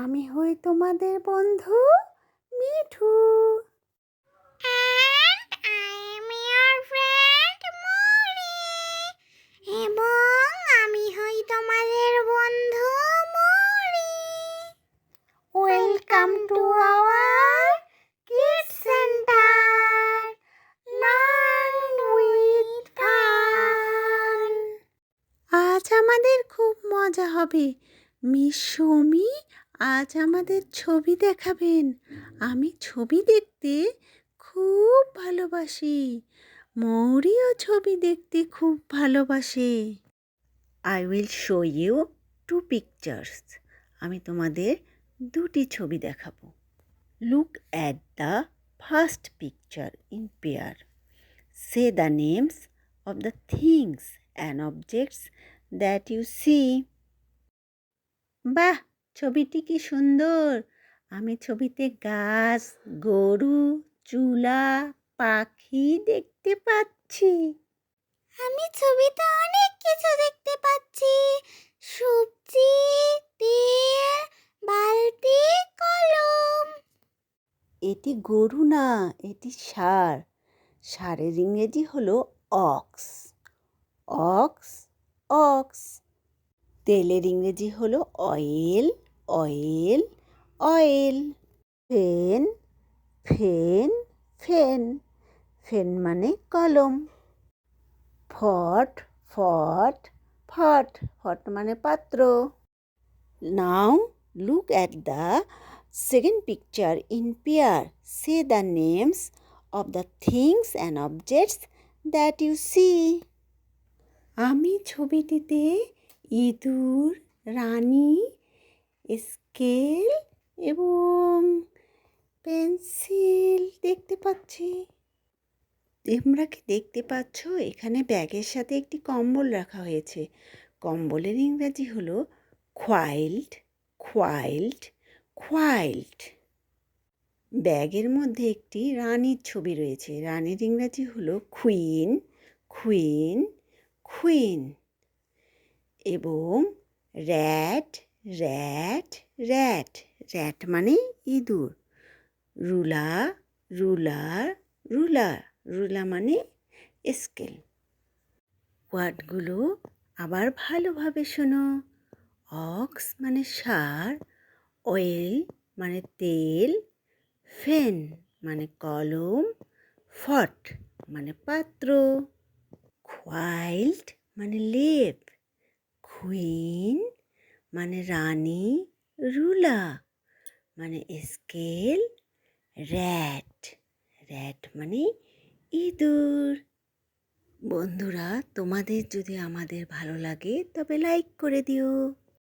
আমি হই তোমাদের বন্ধু Mithu. And I am your friend Mori. এবং আমি হই তোমাদের বন্ধু মরি। Welcome to our kids centre, learn with fun. আজ আমাদের খুব মজা হবে। মিস সৌমি আজ আমাদের ছবি দেখাবেন। আমি ছবি দেখতে খুব ভালোবাসি। মৌরিও ছবি দেখতে খুব ভালোবাসে। I will show you two pictures. আমি তোমাদের দুটি ছবি দেখাবো। Look at the first picture in pair. Say the names of the things and objects that you see. বাহ, ছবিটি কি সুন্দর! আমি ছবিতে গাছ, গরু, চুলা, পাখি দেখতে পাচ্ছি। আমি ছবিতে অনেক কিছু দেখতে পাচ্ছি। সবজি, তেল, বালতি, কলম। এটি গরু না, এটি ষাঁড়। ষাঁড়ের ইংরেজি হলো অক্স। Ox, ox. তেলের ইংরেজি হলো অয়েল, অয়েল, অয়েল। ফেন, ফেন, ফেন। ফেন মানে কলম। ফট, ফট, ফট। ফট মানে পাত্র। নাও look at the second picture in pair. Say the names of the things and objects that you see. আমি ছবিটিতে ইঁদুর, রানী, স্কেল এবং পেন্সিল দেখতে পাচ্ছি। তোমরা কি দেখতে পাচ্ছ? এখানে ব্যাগের সাথে একটি কম্বল রাখা হয়েছে। কম্বলের ইংরাজি হলো কোয়াইল্ড, কোয়াইল্ড, কোয়াইল্ড। ব্যাগের মধ্যে একটি রানীর ছবি রয়েছে। রানীর ইংরাজি হলো কুইন, কুইন, কুইন। এবং র্যাট, র্যাট, র্যাট। র্যাট মানে ইঁদুর। Ruler, ruler, ruler. রুলার মানে স্কেল। ওয়ার্ডগুলো আবার ভালোভাবে শোনো। অক্স মানে ষাঁড়, অয়েল মানে তেল, ফেন মানে কলম, ফট মানে পাত্র, কোয়াইল্ড মানে লেপ, কুইন মানে রানী, রুলা মানে স্কেল, র্যাট, র্যাট মানে ইঁদুর। বন্ধুরা, তোমাদের যদি আমাদের ভালো লাগে তবে লাইক করে দিও।